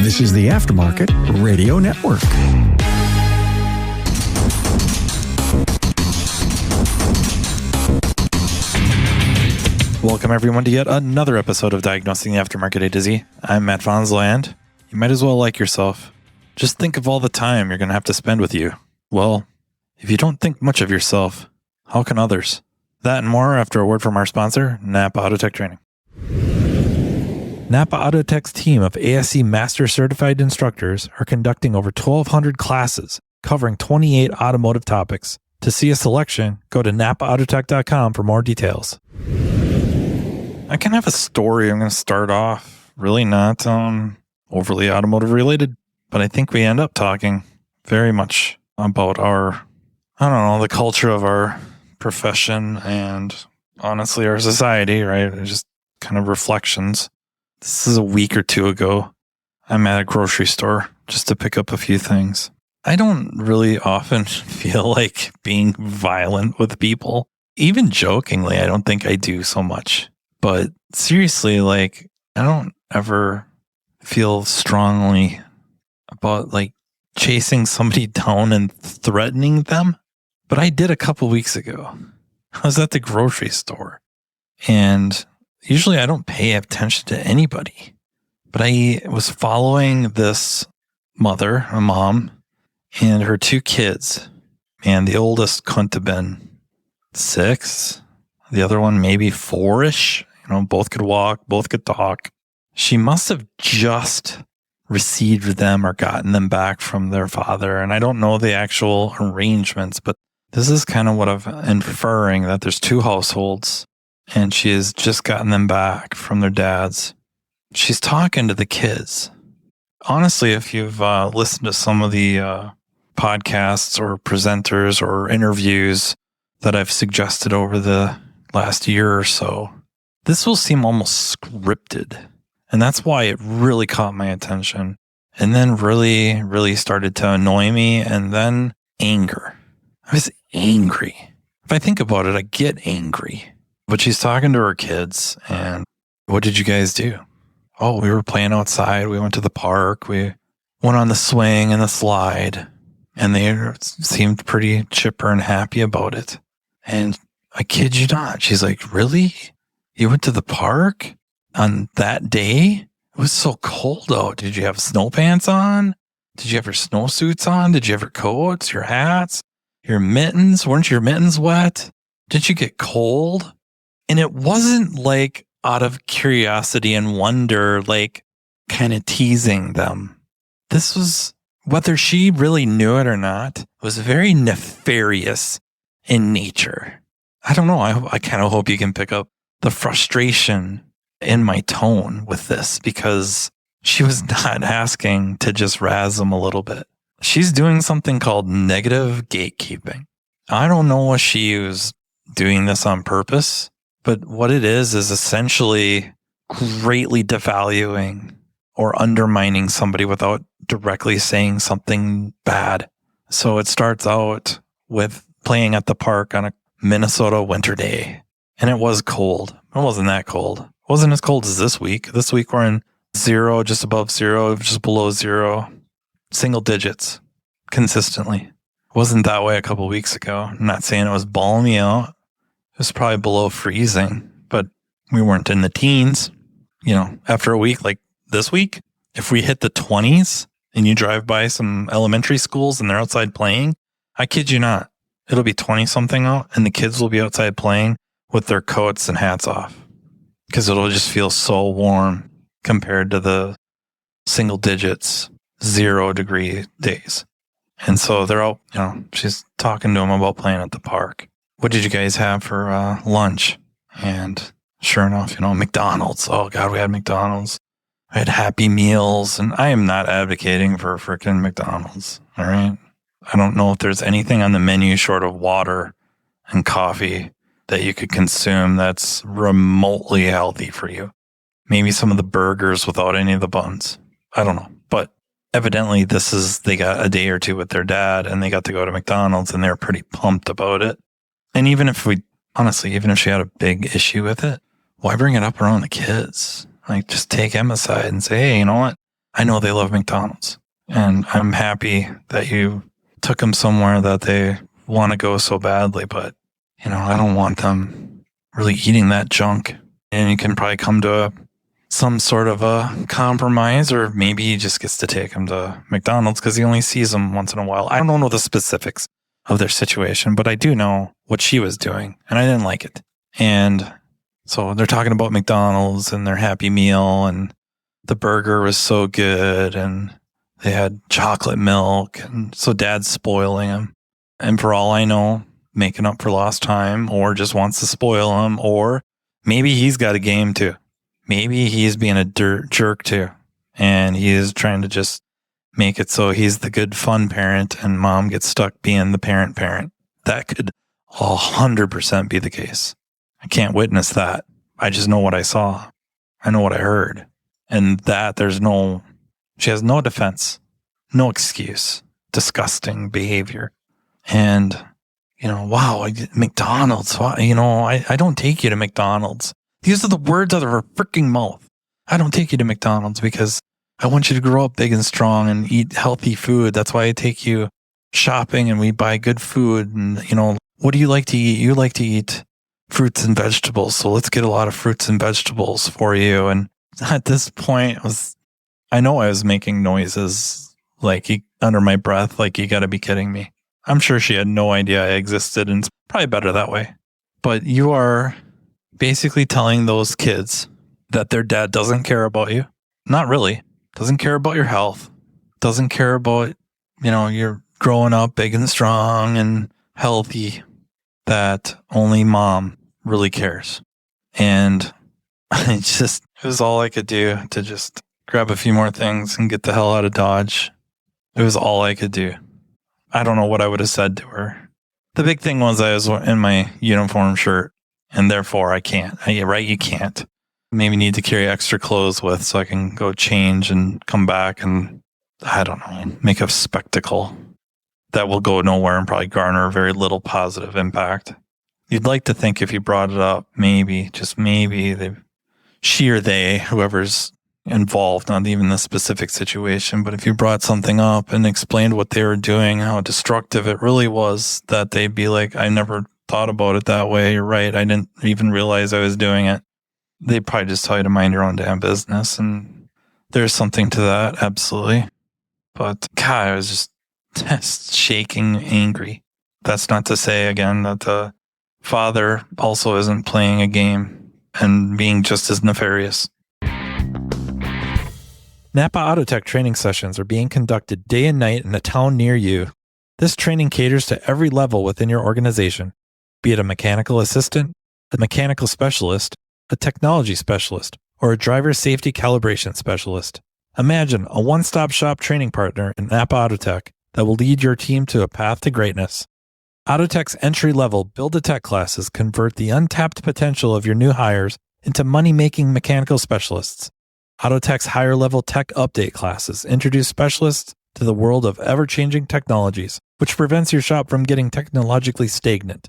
This is the Aftermarket Radio Network. Welcome everyone to yet another episode of Diagnosing the Aftermarket A to Z. I'm Matt Fanslow, and you might as well like yourself. Just think of all the time you're going to have to spend with you. Well, if you don't think much of yourself, how can others? That and more after a word from our sponsor, NAPA Autotech Training. NAPA Autotech's team of ASE Master Certified Instructors are conducting over 1,200 classes covering 28 automotive topics. To see a selection, go to napaautotech.com for more details. I kind of have a story. I'm going to start off really not overly automotive related, but I think we end up talking very much about the culture of our profession and honestly our society, right? Just kind of reflections. This is a week or two ago. I'm at a grocery store just to pick up a few things. I don't really often feel like being violent with people. Even jokingly, I don't think I do so much. But seriously, I don't ever feel strongly about chasing somebody down and threatening them. But I did a couple weeks ago. I was at the grocery store, and usually I don't pay attention to anybody. But I was following this a mom, and her two kids. And the oldest couldn't have been 6. The other one maybe 4-ish. Both could walk, both could talk. She must have just received them or gotten them back from their father. And I don't know the actual arrangements, but this is kind of what I'm inferring, that there's 2 households and she has just gotten them back from their dads. She's talking to the kids. Honestly, if you've listened to some of the podcasts or presenters or interviews that I've suggested over the last year or so, this will seem almost scripted. And that's why it really caught my attention. And then really, really started to annoy me. And then anger. I was angry. If I think about it, I get angry. But she's talking to her kids. And what did you guys do? Oh, we were playing outside. We went to the park. We went on the swing and the slide. And they seemed pretty chipper and happy about it. And I kid you not. She's like, really? You went to the park on that day? It was so cold out. Did you have snow pants on? Did you have your snowsuits on? Did you have your coats, your hats, your mittens? Weren't your mittens wet? Did you get cold? And it wasn't out of curiosity and wonder, kind of teasing them. This was, whether she really knew it or not, was very nefarious in nature. I don't know. I kind of hope you can pick up the frustration in my tone with this, because she was not asking to just razz them a little bit. She's doing something called negative gatekeeping. I don't know if she was doing this on purpose, but what it is essentially greatly devaluing or undermining somebody without directly saying something bad. So it starts out with playing at the park on a Minnesota winter day. And it was cold. It wasn't that cold. It wasn't as cold as this week. This week we're in 0, just above 0, just below 0, single digits consistently. It wasn't that way a couple weeks ago. I'm not saying it was balmy out. It was probably below freezing, but we weren't in the teens. After a week like this week, if we hit the 20s and you drive by some elementary schools and they're outside playing, I kid you not, it'll be 20 something out and the kids will be outside playing with their coats and hats off, because it'll just feel so warm compared to the single digits, 0 degree days. And so they're out, she's talking to them about playing at the park. What did you guys have for lunch? And sure enough, McDonald's. Oh God, we had McDonald's. I had Happy Meals, and I am not advocating for frickin' McDonald's. All right. I don't know if there's anything on the menu short of water and coffee that you could consume that's remotely healthy for you. Maybe some of the burgers without any of the buns. I don't know. But evidently they got a day or two with their dad and they got to go to McDonald's and they're pretty pumped about it. And even if she had a big issue with it, why bring it up around the kids? Just take Emma aside and say, hey, you know what? I know they love McDonald's. And I'm happy that you took them somewhere that they want to go so badly. But, I don't want them really eating that junk. And you can probably come to some sort of a compromise, or maybe he just gets to take him to McDonald's because he only sees them once in a while. I don't know the specifics of their situation, but I do know what she was doing, and I didn't like it. And so they're talking about McDonald's and their Happy Meal, and the burger was so good, and they had chocolate milk, and so Dad's spoiling him. And for all I know, making up for lost time, or just wants to spoil him, or maybe he's got a game too. Maybe he's being a jerk too, and he is trying to just make it so he's the good fun parent and mom gets stuck being the parent. That could 100% be the case. I can't witness that. I just know what I saw. I know what I heard. And that she has no defense, no excuse, disgusting behavior. And, wow, McDonald's, I don't take you to McDonald's. These are the words out of her freaking mouth. I don't take you to McDonald's because I want you to grow up big and strong and eat healthy food. That's why I take you shopping and we buy good food. And, what do you like to eat? You like to eat fruits and vegetables. So let's get a lot of fruits and vegetables for you. And at this point, I know I was making noises under my breath, like, you got to be kidding me. I'm sure she had no idea I existed, and it's probably better that way. But you are basically telling those kids that their dad doesn't care about you. Not really. Doesn't care about your health. Doesn't care about, you're growing up big and strong and healthy. That only mom really cares. And it was all I could do to just grab a few more things and get the hell out of Dodge. It was all I could do. I don't know what I would have said to her. The big thing was I was in my uniform shirt, and therefore I can't. Right? You can't. Maybe need to carry extra clothes with so I can go change and come back and, I don't know, make a spectacle that will go nowhere and probably garner very little positive impact. You'd like to think if you brought it up, maybe, just maybe, she or they, whoever's involved, not even the specific situation, but if you brought something up and explained what they were doing, how destructive it really was, that they'd be like, I never thought about it that way. You're right. I didn't even realize I was doing it. They'd probably just tell you to mind your own damn business. And there's something to that. Absolutely. But God, I was just shaking, angry. That's not to say again that the father also isn't playing a game and being just as nefarious. NAPA Autotech training sessions are being conducted day and night in a town near you. This training caters to every level within your organization, be it a mechanical assistant, a mechanical specialist, a technology specialist, or a driver safety calibration specialist. Imagine a one-stop shop training partner in NAPA Autotech that will lead your team to a path to greatness. Autotech's entry-level Build-A-Tech classes convert the untapped potential of your new hires into money-making mechanical specialists. Autotech's higher-level tech update classes introduce specialists to the world of ever-changing technologies, which prevents your shop from getting technologically stagnant.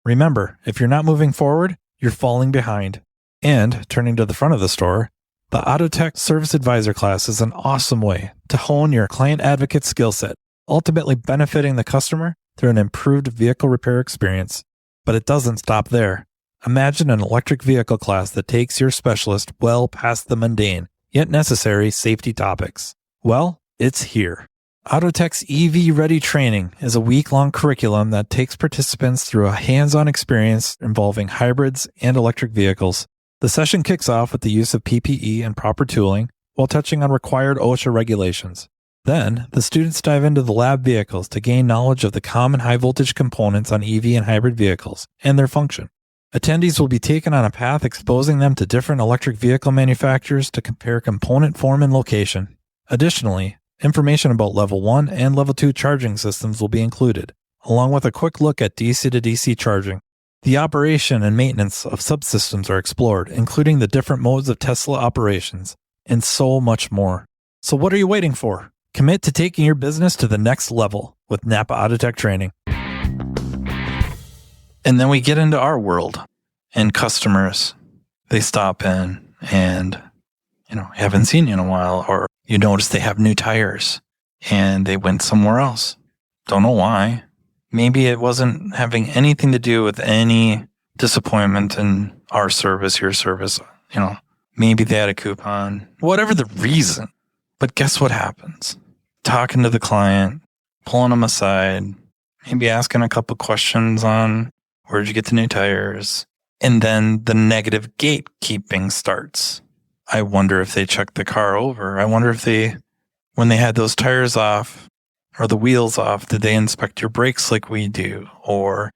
Remember, if you're not moving forward, you're falling behind. And, turning to the front of the store, the Autotech Service Advisor class is an awesome way to hone your client advocate skill set, ultimately benefiting the customer through an improved vehicle repair experience. But it doesn't stop there. Imagine an electric vehicle class that takes your specialist well past the mundane, yet necessary safety topics. Well, it's here. Autotech's EV Ready training is a week-long curriculum that takes participants through a hands-on experience involving hybrids and electric vehicles. The session kicks off with the use of PPE and proper tooling while touching on required OSHA regulations. Then, the students dive into the lab vehicles to gain knowledge of the common high-voltage components on EV and hybrid vehicles and their function. Attendees will be taken on a path exposing them to different electric vehicle manufacturers to compare component form and location. Additionally, information about Level 1 and Level 2 charging systems will be included, along with a quick look at DC to DC charging. The operation and maintenance of subsystems are explored, including the different modes of Tesla operations, and so much more. So what are you waiting for? Commit to taking your business to the next level with NAPA Autotech training. And then we get into our world and customers. They stop in and, haven't seen you in a while, or You notice they have new tires and they went somewhere else. Don't know why. Maybe it wasn't having anything to do with any disappointment in our service, your service. Maybe they had a coupon, whatever the reason. But guess what happens? Talking to the client, pulling them aside, maybe asking a couple questions on where'd you get the new tires? And then the negative gatekeeping starts. I wonder if they checked the car over. I wonder if when they had those tires off or the wheels off, did they inspect your brakes like we do? Or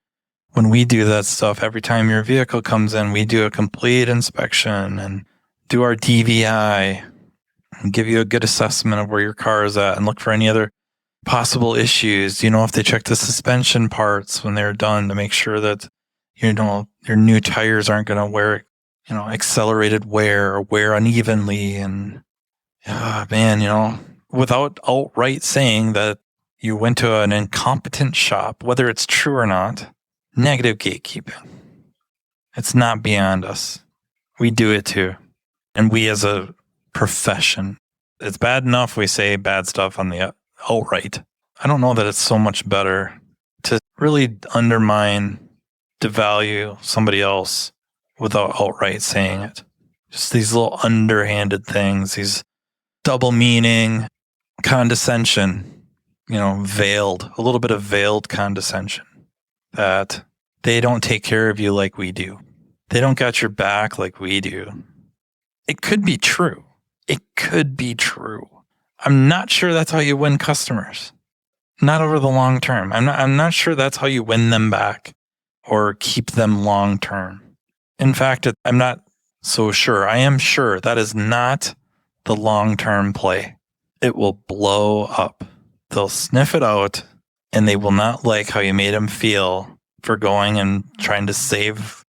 when we do that stuff, every time your vehicle comes in, we do a complete inspection and do our DVI and give you a good assessment of where your car is at and look for any other possible issues. If they check the suspension parts when they're done to make sure that, your new tires aren't going to wear, accelerated wear or wear unevenly. And without outright saying that you went to an incompetent shop, whether it's true or not, negative gatekeeping. It's not beyond us. We do it too. And we as a profession, it's bad enough we say bad stuff on the outright. I don't know that it's so much better to really undermine, devalue somebody else without outright saying it. Just these little underhanded things, these double meaning, condescension, veiled, a little bit of veiled condescension that they don't take care of you like we do. They don't got your back like we do. It could be true. It could be true. I'm not sure that's how you win customers. Not over the long term. I'm not sure that's how you win them back or keep them long term. In fact, I'm not so sure. I am sure that is not the long term play. It will blow up. They'll sniff it out and they will not like how you made them feel for going and trying to save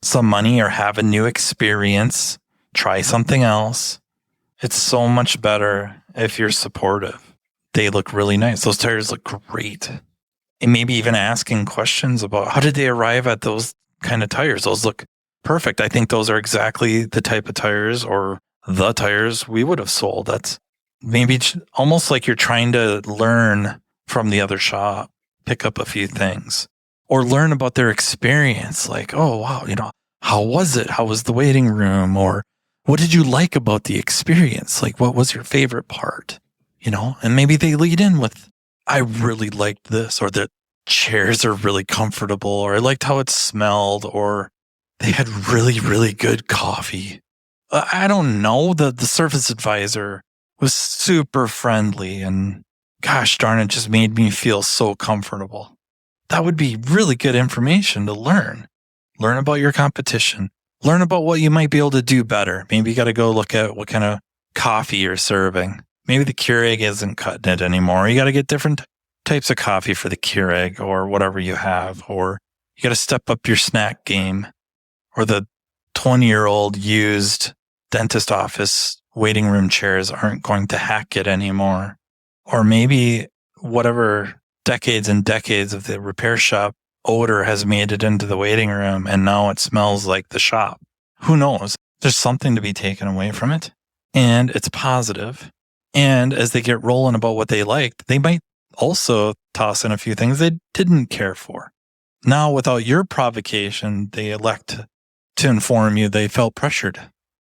some money or have a new experience, try something else. It's so much better if you're supportive. They look really nice. Those tires look great. And maybe even asking questions about how did they arrive at those kind of tires? Those look perfect. I think those are exactly the type of tires or the tires we would have sold. That's maybe almost like you're trying to learn from the other shop, pick up a few things or learn about their experience. Like, oh, wow, how was it? How was the waiting room? Or what did you like about the experience? Like, what was your favorite part? And maybe they lead in with, I really liked this, or the chairs are really comfortable, or I liked how it smelled, or they had really, really good coffee. I don't know. The service advisor was super friendly and gosh darn, it just made me feel so comfortable. That would be really good information to learn. Learn about your competition. Learn about what you might be able to do better. Maybe you got to go look at what kind of coffee you're serving. Maybe the Keurig isn't cutting it anymore. You got to get different types of coffee for the Keurig or whatever you have. Or you got to step up your snack game. Or the 20-year-old used dentist office waiting room chairs aren't going to hack it anymore. Or maybe whatever decades and decades of the repair shop odor has made it into the waiting room and now it smells like the shop. Who knows? There's something to be taken away from it. And it's positive. And as they get rolling about what they liked, they might also toss in a few things they didn't care for. Now, without your provocation, they elect to inform you they felt pressured,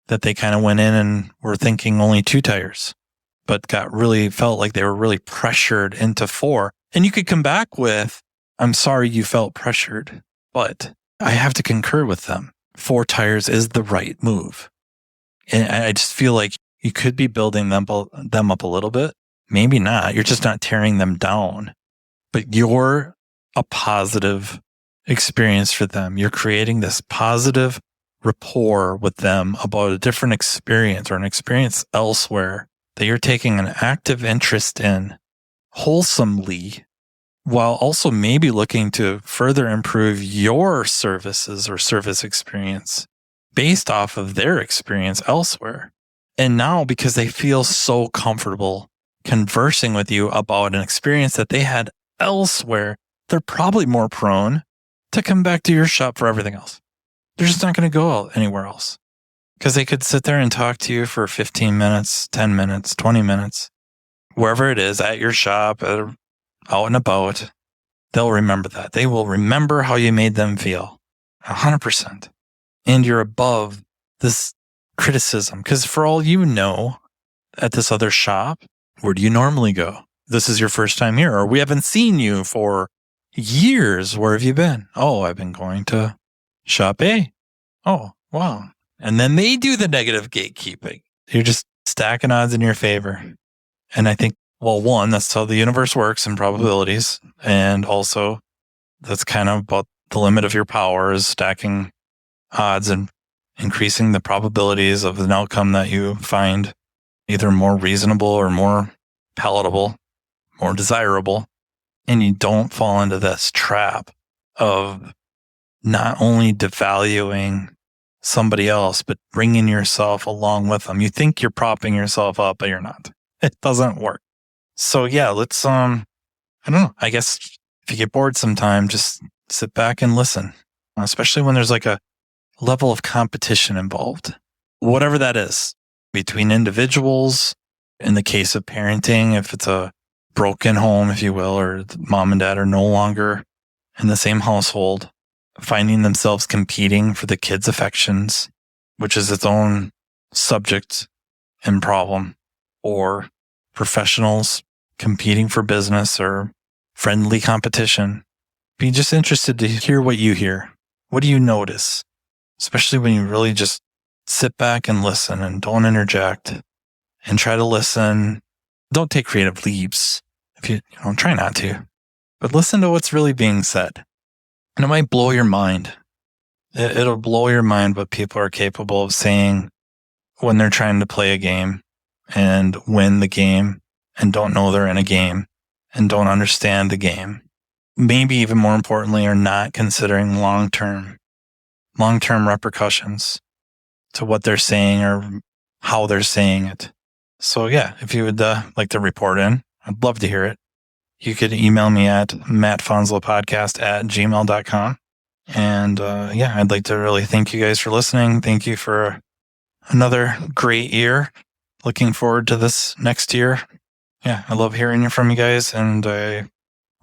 that they kind of went in and were thinking only 2 tires, but felt like they were really pressured into 4. And you could come back with, I'm sorry you felt pressured, but I have to concur with them. 4 tires is the right move. And I just feel like you could be building them up a little bit. Maybe not. You're just not tearing them down, but you're a positive experience for them. You're creating this positive rapport with them about a different experience or an experience elsewhere that you're taking an active interest in wholesomely, while also maybe looking to further improve your services or service experience based off of their experience elsewhere. And now, because they feel so comfortable conversing with you about an experience that they had elsewhere, they're probably more prone to come back to your shop for everything else. They're just not going to go anywhere else. Because they could sit there and talk to you for 15 minutes, 10 minutes, 20 minutes, wherever it is, at your shop, out and about. They'll remember that. They will remember how you made them feel 100%. And you're above this criticism. Because for all you know, at this other shop, where do you normally go? This is your first time here, or we haven't seen you for years. Where have you been? Oh, I've been going to shop A. Oh, wow. And then they do the negative gatekeeping. You're just stacking odds in your favor. And I think, well, one, that's how the universe works in probabilities. And also, that's kind of about the limit of your power is stacking odds and increasing the probabilities of an outcome that you find either more reasonable or more palatable, more desirable. And you don't fall into this trap of not only devaluing somebody else, but bringing yourself along with them. You think you're propping yourself up, but you're not. It doesn't work. So yeah, let's, I don't know. I guess if you get bored sometime, just sit back and listen, especially when there's like a level of competition involved, whatever that is, between individuals. In the case of parenting, if it's a broken home, if you will, or mom and dad are no longer in the same household, finding themselves competing for the kids' affections, which is its own subject and problem, or professionals competing for business or friendly competition. Be just interested to hear what you hear. What do you notice? Especially when you really just sit back and listen and don't interject and try to listen. Don't take creative leaps. If you try not to, but listen to what's really being said. And it might blow your mind. It'll blow your mind what people are capable of saying when they're trying to play a game and win the game and don't know they're in a game and don't understand the game. Maybe even more importantly, are not considering long-term repercussions to what they're saying or how they're saying it. So yeah, if you would like to report in, I'd love to hear it. You could email me at mattfanslowpodcast@gmail.com. And I'd like to really thank you guys for listening. Thank you for another great year. Looking forward to this next year. Yeah, I love hearing from you guys. And I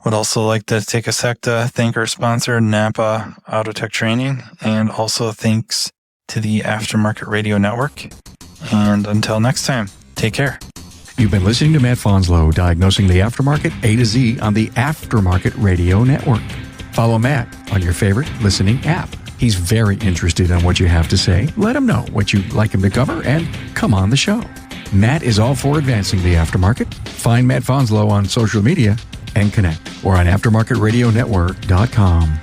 would also like to take a sec to thank our sponsor, NAPA Autotech Training. And also thanks to the Aftermarket Radio Network. And until next time, take care. You've been listening to Matt Fanslow, Diagnosing the Aftermarket A to Z on the Aftermarket Radio Network. Follow Matt on your favorite listening app. He's very interested in what you have to say. Let him know what you'd like him to cover and come on the show. Matt is all for advancing the aftermarket. Find Matt Fanslow on social media and connect or on aftermarketradionetwork.com.